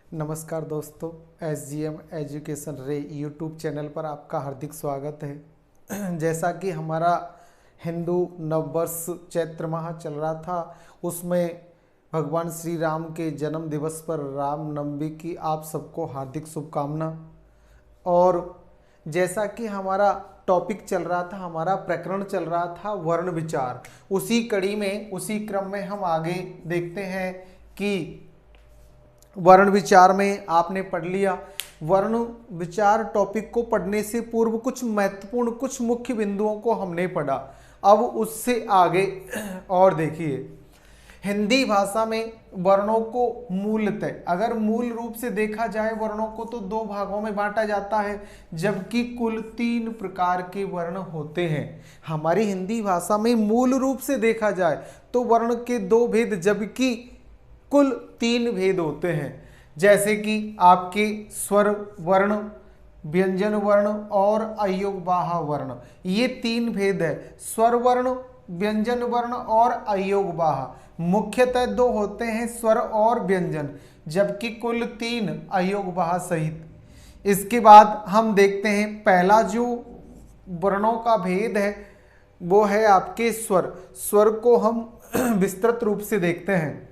नमस्कार दोस्तों, SGM education रे यूट्यूब चैनल पर आपका हार्दिक स्वागत है। जैसा कि हमारा हिंदू नववर्ष चैत्र माह चल रहा था, उसमें भगवान श्री राम के जन्म दिवस पर रामनवमी की आप सबको हार्दिक शुभकामना। और जैसा कि हमारा टॉपिक चल रहा था, हमारा प्रकरण चल रहा था वर्ण विचार, उसी कड़ी में उसी क्रम में हम आगे देखते हैं कि वर्ण विचार में आपने पढ़ लिया। वर्ण विचार टॉपिक को पढ़ने से पूर्व कुछ महत्वपूर्ण कुछ मुख्य बिंदुओं को हमने पढ़ा। अब उससे आगे और देखिए, हिंदी भाषा में वर्णों को मूलतः अगर मूल रूप से देखा जाए वर्णों को तो दो भागों में बांटा जाता है, जबकि कुल 3 प्रकार के वर्ण होते हैं। हमारी हिंदी भाषा में मूल रूप से देखा जाए तो वर्ण के 2 भेद, जबकि कुल 3 भेद होते हैं। जैसे कि आपके स्वर वर्ण, व्यंजन वर्ण और अयोगवाह वर्ण, ये 3 भेद है। स्वर वर्ण, व्यंजन वर्ण और अयोगवाह। मुख्यतः 2 होते हैं, स्वर और व्यंजन, जबकि कुल 3 अयोगवाह सहित। इसके बाद हम देखते हैं पहला जो वर्णों का भेद है वो है आपके स्वर। स्वर को हम विस्तृत रूप से देखते हैं।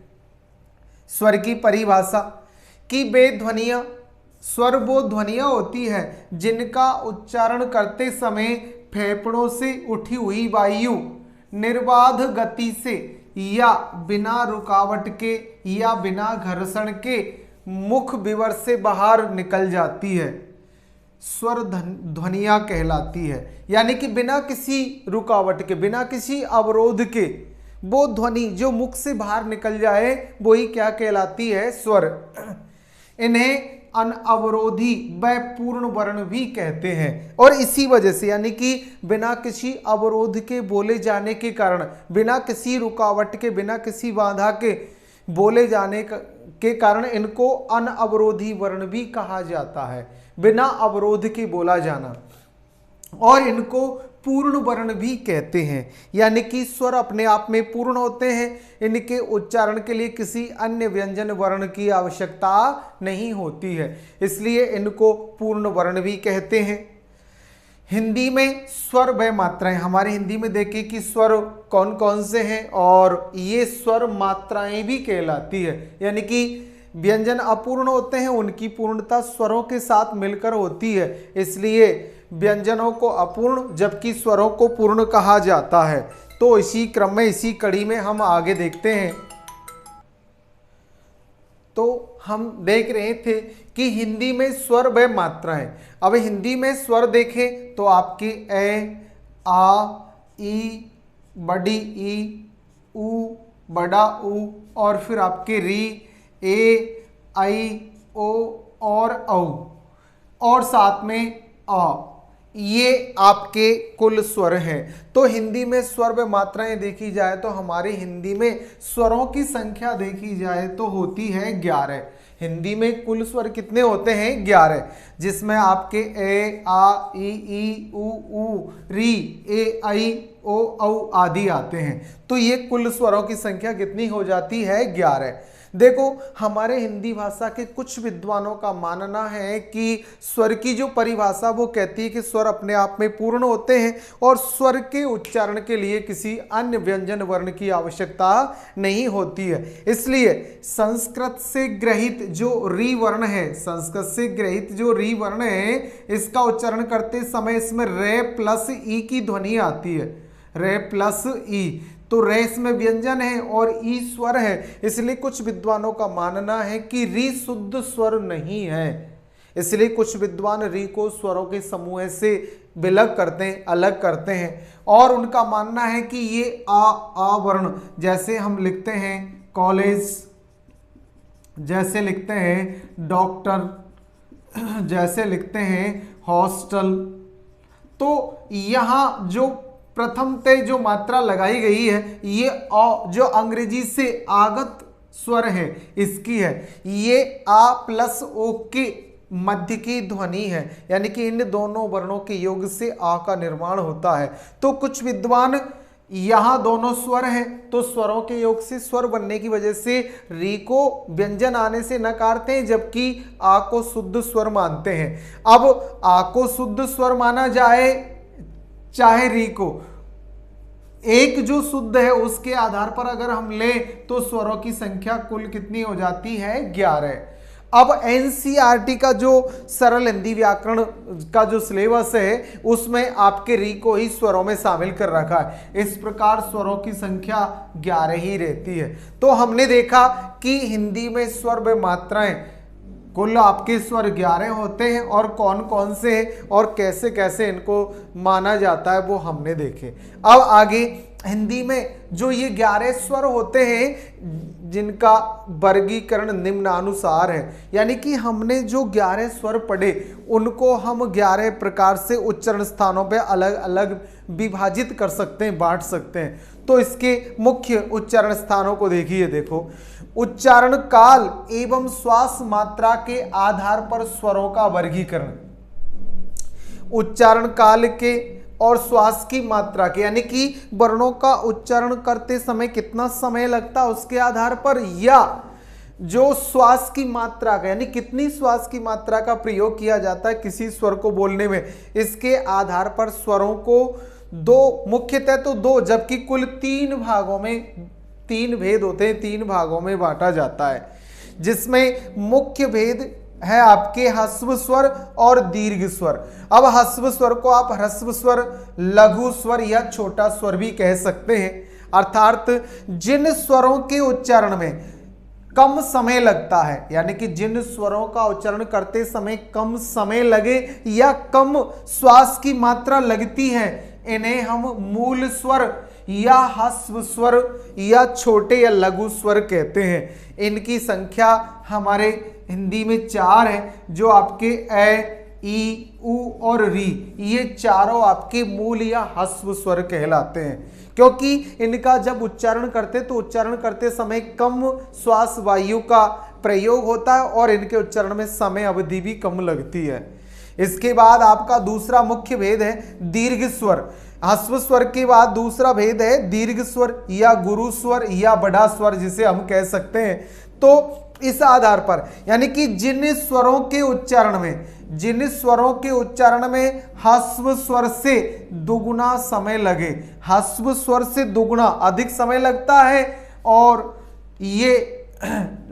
स्वर की परिभाषा कि वे ध्वनियां, स्वर वो ध्वनियां होती है जिनका उच्चारण करते समय फेफड़ों से उठी हुई वायु निर्बाध गति से या बिना रुकावट के या बिना घर्षण के मुख विवर से बाहर निकल जाती है, स्वर ध्वनियां कहलाती है। यानी कि बिना किसी रुकावट के, बिना किसी अवरोध के वो ध्वनि जो मुख से बाहर निकल जाए वही क्या कहलाती है, स्वर। इन्हें अनअवरोधी व पूर्ण वर्ण भी कहते हैं। और इसी वजह से यानी कि बिना किसी अवरोध के बोले जाने के कारण, बिना किसी रुकावट के, बिना किसी बाधा के बोले जाने के कारण इनको अनअवरोधी वर्ण भी कहा जाता है, बिना अवरोध के बोला जाना। और इनको पूर्ण वर्ण भी कहते हैं, यानी कि स्वर अपने आप में पूर्ण होते हैं, इनके उच्चारण के लिए किसी अन्य व्यंजन वर्ण की आवश्यकता नहीं होती है, इसलिए इनको पूर्ण वर्ण भी कहते हैं। हिंदी में स्वर व मात्राएं, हमारे हिंदी में देखें कि स्वर कौन कौन से हैं, और ये स्वर मात्राएं भी कहलाती है। यानी कि व्यंजन अपूर्ण होते हैं, उनकी पूर्णता स्वरों के साथ मिलकर होती है, इसलिए व्यंजनों को अपूर्ण जबकि स्वरों को पूर्ण कहा जाता है। तो इसी क्रम में, इसी कड़ी में हम आगे देखते हैं। तो हम देख रहे थे कि हिंदी में स्वर व मात्राएं। अब हिंदी में स्वर देखें तो आपके ए, आ, ई, बड़ी ई, ऊ, बड़ा ऊ, और फिर आपके री, ए, आई, ओ और औ, और साथ में आ, ये आपके कुल स्वर हैं। तो हिंदी में स्वर व मात्राएं देखी जाए तो हमारी हिंदी में स्वरों की संख्या देखी जाए तो होती है 11। हिंदी में कुल स्वर कितने होते हैं? 11, जिसमें आपके ए, आ, ई, ऊ, री, ए, आई, ओ, औ आदि आते हैं। तो ये कुल स्वरों की संख्या कितनी हो जाती है? 11। देखो, हमारे हिंदी भाषा के कुछ विद्वानों का मानना है कि स्वर की जो परिभाषा वो कहती है कि स्वर अपने आप में पूर्ण होते हैं और स्वर के उच्चारण के लिए किसी अन्य व्यंजन वर्ण की आवश्यकता नहीं होती है। इसलिए संस्कृत से ग्रहित जो री वर्ण है, संस्कृत से ग्रहित जो री वर्ण है, इसका उच्चारण करते समय इसमें रे प्लस ई की ध्वनि आती है, रे प्लस ई। तो रे इसमें व्यंजन है और ई स्वर है, इसलिए कुछ विद्वानों का मानना है कि री शुद्ध स्वर नहीं है। इसलिए कुछ विद्वान री को स्वरों के समूह से विलग करते हैं, अलग करते हैं, और उनका मानना है कि ये आ वर्ण, जैसे हम लिखते हैं कॉलेज, जैसे लिखते हैं डॉक्टर, जैसे लिखते हैं हॉस्टल, तो यहाँ जो प्रथम ते जो मात्रा लगाई गई है ये अ जो अंग्रेजी से आगत स्वर है इसकी है। ये आ प्लस ओ के मध्य की ध्वनि है, यानी कि इन दोनों वर्णों के योग से आ का निर्माण होता है। तो कुछ विद्वान यहां दोनों स्वर हैं, तो स्वरों के योग से स्वर बनने की वजह से री को व्यंजन आने से नकारते हैं, जबकि आ को शुद्ध स्वर मानते हैं। अब आ को शुद्ध स्वर माना जाए चाहे री को, एक जो शुद्ध है उसके आधार पर अगर हम ले तो स्वरों की संख्या कुल कितनी हो जाती है? 11। अब एनसीईआरटी का जो सरल हिंदी व्याकरण का जो सिलेबस है उसमें आपके री को ही स्वरों में शामिल कर रखा है। इस प्रकार स्वरों की संख्या 11 ही रहती है। तो हमने देखा कि हिंदी में स्वर व मात्राएं कुल आपके स्वर 11 होते हैं, और कौन कौन से हैं और कैसे कैसे इनको माना जाता है वो हमने देखे। अब आगे हिंदी में जो ये 11 स्वर होते हैं जिनका वर्गीकरण निम्नानुसार है, यानी कि हमने जो 11 स्वर पढ़े उनको हम 11 प्रकार से उच्चारण स्थानों पे अलग अलग विभाजित कर सकते हैं, बांट सकते हैं। तो इसके मुख्य उच्चारण स्थानों को देखिए। देखो, उच्चारण काल एवं श्वास मात्रा के आधार पर स्वरों का वर्गीकरण। उच्चारण काल के और श्वास की मात्रा के, यानी कि वर्णों का उच्चारण करते समय कितना समय लगता है उसके आधार पर, या जो श्वास की मात्रा का, यानी कितनी श्वास की मात्रा का प्रयोग किया जाता है किसी स्वर को बोलने में, इसके आधार पर स्वरों को दो, मुख्यतः तो दो, जबकि कुल 3 भागों में 3 भेद होते हैं, 3 भागों में बांटा जाता है, जिसमें मुख्य भेद है आपके ह्रस्व स्वर और दीर्घ स्वर। अब ह्रस्व स्वर को आप ह्रस्व स्वर, लघु स्वर या छोटा स्वर भी कह सकते हैं, अर्थात जिन स्वरों के उच्चारण में कम समय लगता है, यानी कि जिन स्वरों का उच्चारण करते समय कम समय लगे या कम श्वास की मात्रा लगती है, इन्हें हम मूल स्वर या ह्रस्व स्वर या छोटे या लघु स्वर कहते हैं। इनकी संख्या हमारे हिंदी में 4 है, जो आपके ए, ई, उ और री, ये चारों आपके मूल या ह्रस्व स्वर कहलाते हैं, क्योंकि इनका जब उच्चारण करते तो उच्चारण करते समय कम श्वास वायु का प्रयोग होता है और इनके उच्चारण में समय अवधि भी कम लगती है। इसके बाद आपका दूसरा मुख्य भेद है दीर्घ स्वर। ह्रस्व स्वर के बाद दूसरा भेद है दीर्घ स्वर या गुरु स्वर या बड़ा स्वर, जिसे हम कह सकते हैं। तो इस आधार पर, यानी कि जिन स्वरों के उच्चारण में ह्रस्व स्वर से दुगुना समय लगे, ह्रस्व स्वर से दुगुना अधिक समय लगता है, और ये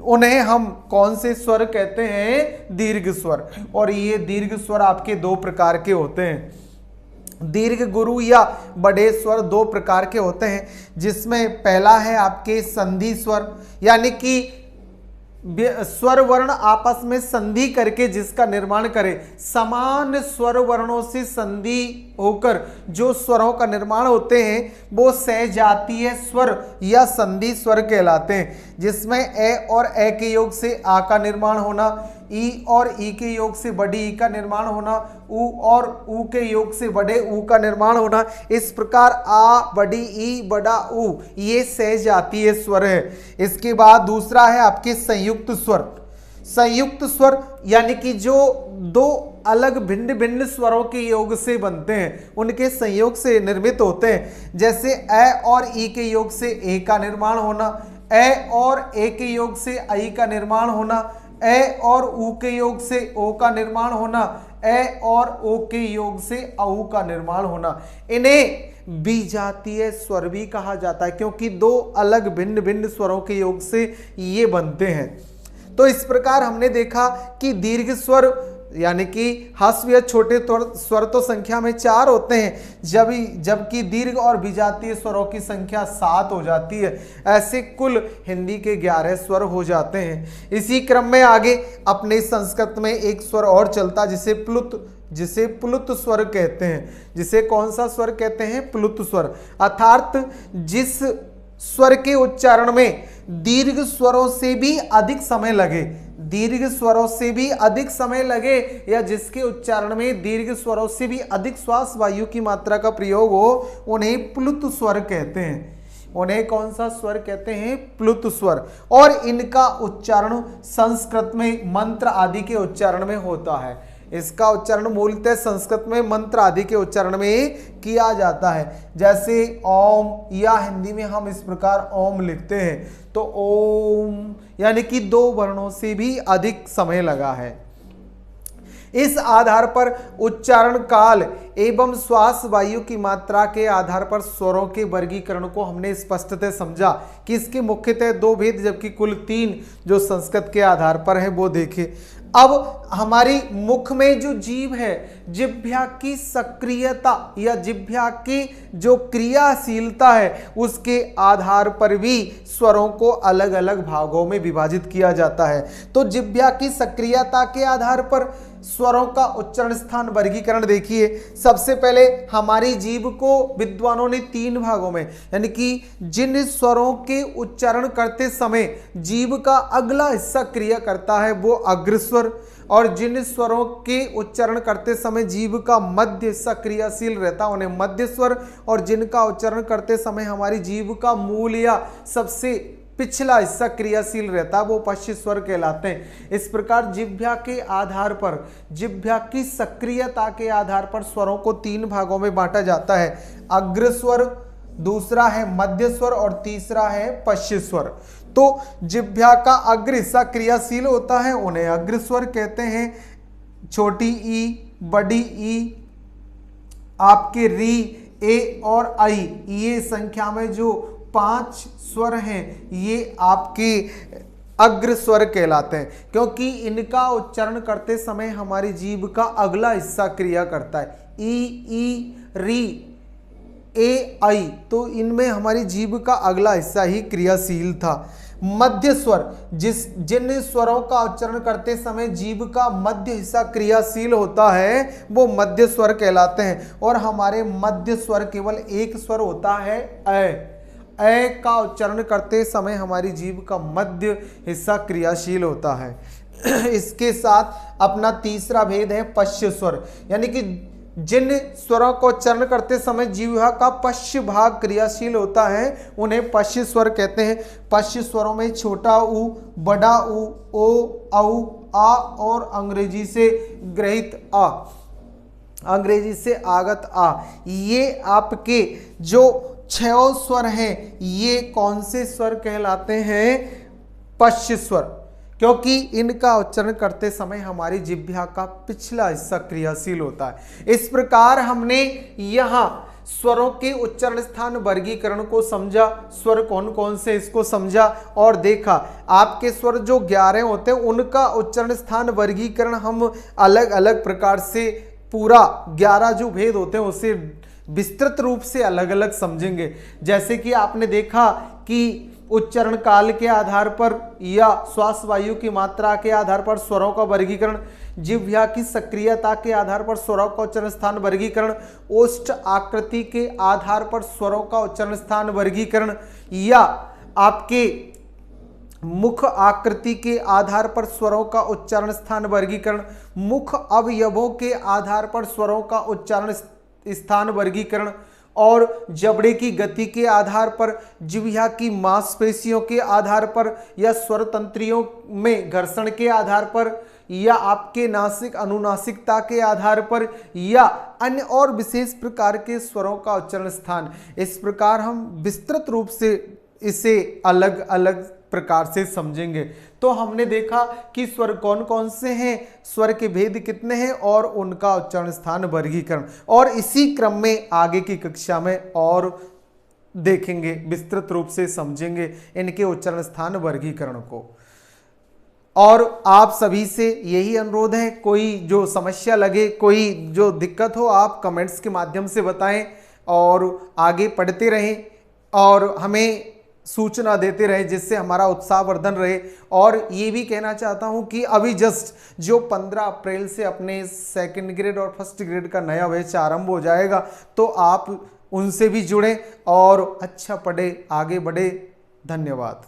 उन्हें हम कौन से स्वर कहते हैं? दीर्घ स्वर। और ये दीर्घ स्वर आपके 2 प्रकार के होते हैं। दीर्घ गुरु या बड़े स्वर 2 प्रकार के होते हैं, जिसमें पहला है आपके संधि स्वर, यानी कि स्वर वर्ण आपस में संधि करके जिसका निर्माण करे। समान स्वर वर्णों से संधि होकर जो स्वरों का निर्माण होते हैं वो सहजातीय स्वर या संधि स्वर कहलाते हैं, जिसमें ए और ए के योग से आ का निर्माण होना, ई और ई के योग से बड़ी ई का निर्माण होना, उ और उ के योग से बड़े उ का निर्माण होना। इस प्रकार आ, बड़ी ई, बड़ा उ, ये सहजातीय स्वर है। इसके बाद दूसरा है आपके संयुक्त स्वर। संयुक्त स्वर यानी कि जो 2 अलग भिन्न भिन्न स्वरों के योग से बनते हैं, उनके संयोग से निर्मित होते हैं। जैसे ए और ई के योग से ए का निर्माण होना, ए और ए के योग से आई का निर्माण होना, ए और उ के योग से ओ का निर्माण होना, ए और ओ के योग से औ का निर्माण होना। इन्हें विजातीय स्वर भी कहा जाता है, क्योंकि 2 अलग भिन्न भिन्न स्वरों के योग से ये बनते हैं। तो इस प्रकार हमने देखा कि दीर्घ स्वर यानी कि ह्रस्व या छोटे स्वर तो संख्या में 4 होते हैं, जबकि दीर्घ और विजातीय स्वरों की संख्या 7 हो जाती है। ऐसे कुल हिंदी के 11 स्वर हो जाते हैं। इसी क्रम में आगे अपने संस्कृत में एक स्वर और चलता, जिसे प्लुत स्वर कहते हैं। जिसे कौन सा स्वर कहते हैं? प्लुत स्वर। अर्थात जिस स्वर के उच्चारण में दीर्घ स्वरों से भी अधिक समय लगे, दीर्घ स्वरों से भी अधिक समय लगे, या जिसके उच्चारण में दीर्घ स्वरों से भी अधिक श्वास वायु की मात्रा का प्रयोग हो, उन्हें प्लुत स्वर कहते हैं। उन्हें कौन सा स्वर कहते हैं? प्लुत स्वर। और इनका उच्चारण संस्कृत में मंत्र आदि के उच्चारण में होता है। इसका उच्चारण मूलतः संस्कृत में मंत्र आदि के उच्चारण में किया जाता है, जैसे ओम, या हिंदी में हम इस प्रकार ओम लिखते हैं तो ओम, यानी कि 2 वर्णों से भी अधिक समय लगा है। इस आधार पर उच्चारण काल एवं श्वास वायु की मात्रा के आधार पर स्वरों के वर्गीकरण को हमने स्पष्टतः समझा कि इसके मुख्यतः 2 भेद जबकि कुल 3 जो संस्कृत के आधार पर है वो देखे। अब हमारी मुख में जो जीव है, जिह्वा की सक्रियता या जिह्वा की जो क्रियाशीलता है उसके आधार पर भी स्वरों को अलग अलग भागों में विभाजित किया जाता है। तो जिह्वा की सक्रियता के आधार पर स्वरों का उच्चारण स्थान वर्गीकरण देखिए। सबसे पहले हमारी जीभ को विद्वानों ने 3 भागों में, यानी कि जिन स्वरों के उच्चारण करते समय जीभ का अगला हिस्सा क्रिया करता है वो अग्र स्वर, और जिन स्वरों के उच्चारण करते समय जीभ का मध्य हिस्सा क्रियाशील रहता है उन्हें मध्य स्वर, और जिनका उच्चारण करते समय हमारी जीभ का मूल या सबसे पिछला हिस्सा क्रियाशील रहता है वो पश्च स्वर कहलाते हैं। इस प्रकार जिह्वा के आधार पर, जिह्वा की सक्रियता के आधार पर स्वरों को 3 भागों में बांटा जाता है, अग्र स्वर, दूसरा है मध्य स्वर और तीसरा है पश्च स्वर। तो जिह्वा का अग्र हिस्सा क्रियाशील होता है उन्हें अग्र स्वर कहते हैं। छोटी ई, बड़ी ई, आपके री, ए और आई, ये संख्या में जो 5 स्वर हैं ये आपके अग्र स्वर कहलाते हैं, क्योंकि इनका उच्चारण करते समय हमारी जीभ का अगला हिस्सा क्रिया करता है। ई, री, ए, आई, तो इनमें हमारी जीभ का अगला हिस्सा ही क्रियाशील था। मध्य स्वर, जिन स्वरों का उच्चारण करते समय जीभ का मध्य हिस्सा क्रियाशील होता है वो मध्य स्वर कहलाते हैं, और हमारे मध्य स्वर केवल एक स्वर होता है ए का उच्चारण करते समय हमारी जीभ का मध्य हिस्सा क्रियाशील होता है। इसके साथ अपना तीसरा भेद है पश्च स्वर, यानी कि जिन स्वरों को उच्चारण करते समय जीवा का पश्च भाग क्रियाशील होता है उन्हें पश्च स्वर कहते हैं। पश्च स्वरों में छोटा ऊ, बड़ा ऊ, ओ, औ, आ और अंग्रेजी से ग्रहित आ, अंग्रेजी से आगत आ, ये आपके जो 6 स्वर हैं ये कौन से स्वर कहलाते हैं? पश्च स्वर, क्योंकि इनका उच्चारण करते समय हमारी जिह्वा का पिछला हिस्सा क्रियाशील होता है। इस प्रकार हमने यहाँ स्वरों के उच्चारण स्थान वर्गीकरण को समझा, स्वर कौन कौन से इसको समझा और देखा। आपके स्वर जो 11 होते हैं उनका उच्चारण स्थान वर्गीकरण हम अलग अलग प्रकार से पूरा 11 जो भेद होते हैं उसे विस्तृत रूप से अलग अलग समझेंगे। जैसे कि आपने देखा कि उच्चारण काल के आधार पर या श्वास वायु की मात्रा के आधार पर स्वरों का वर्गीकरण, जिह्वा की सक्रियता के आधार पर स्वरों का उच्चारण स्थान वर्गीकरण, ओष्ठ आकृति के आधार पर स्वरों का उच्चारण स्थान वर्गीकरण, या आपके मुख आकृति के आधार पर स्वरों का उच्चारण स्थान वर्गीकरण, मुख अवयवों के आधार पर स्वरों का उच्चारण स्थान वर्गीकरण, और जबड़े की गति के आधार पर, जिह्वा की मांसपेशियों के आधार पर, या स्वर तंत्रियों में घर्षण के आधार पर, या आपके नासिक अनुनासिकता के आधार पर, या अन्य और विशेष प्रकार के स्वरों का उच्चारण स्थान। इस प्रकार हम विस्तृत रूप से इसे अलग अलग प्रकार से समझेंगे। तो हमने देखा कि स्वर कौन कौन से हैं, स्वर के भेद कितने हैं और उनका उच्चारण स्थान वर्गीकरण, और इसी क्रम में आगे की कक्षा में और देखेंगे, विस्तृत रूप से समझेंगे इनके उच्चारण स्थान वर्गीकरण को। और आप सभी से यही अनुरोध है, कोई जो समस्या लगे, कोई जो दिक्कत हो, आप कमेंट्स के माध्यम से बताएं और आगे पढ़ते रहें और हमें सूचना देते रहे, जिससे हमारा उत्साहवर्धन रहे। और ये भी कहना चाहता हूँ कि अभी जस्ट जो 15 अप्रैल से अपने 2nd ग्रेड और 1st ग्रेड का नया बैच आरंभ हो जाएगा, तो आप उनसे भी जुड़ें और अच्छा पढ़े, आगे बढ़े। धन्यवाद।